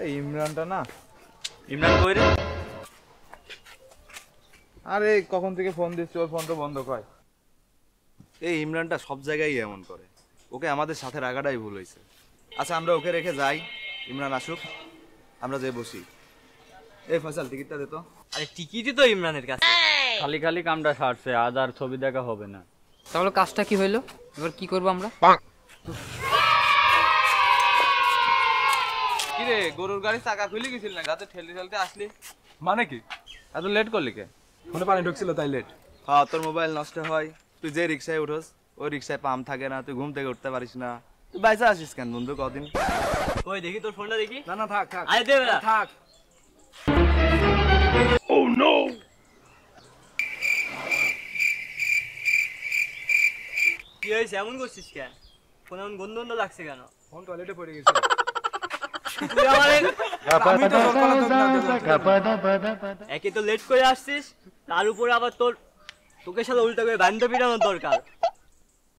এই ইমরানটা না। ইমরান কই রে? আরে কখন থেকে ফোন দিচ্ছি, ওর ফোন তো বন্ধ কয়। এই ইমরানটা সব জায়গায় এমন করে, ওকে আমাদের সাথে রাখাটাই ভুল হয়েছে। আচ্ছা আমরা ওকে রেখে যাই, ইমরান আসুক, আমরা যাই বসি। এই ফয়সাল টিকিটটা দে তো। আরে টিকিটই তো ইমরানের কাছে। খালি খালি কামটা সারছে, আজ আর ছবি দেখা হবে না। তাহলে কাজটা কি হইলো? এবার কি করবো আমরা? কিরে গরুর গাড়ি চাকা খুলে গেছিল না, গাছে ঠেলতে ঠেলতে আসলি? মানে কি? এত লেট করলি কে? ফোনে পানি ঢুকছিল তাই লেট। হ্যাঁ তোর মোবাইল নষ্ট হয়, তুই যে রিক্সায় উঠোস ওই রিক্সায় পাম্প থাকে না, তুই ঘুম থেকে উঠতে পারিস না, তুই বাইসা আসিস কেন বন্ধু কদিন? ওই দেখি তোর ফোনটা দেখি। না না থাক থাক আরে দে বেটা। থাক। কি হয়েছে এমন করছিস কেন? ফোন এমন গন্ধ গন্ধ লাগছে কেন? ফোন টয়লেটে পড়ে গেছে। তুই আমারে আমি তো জোর করে ধরলাম। একে তো লেট করে আসছিস, তার উপরে আবার তোকে সাথে উল্টা করে বান্ধব পিটানোর দরকার।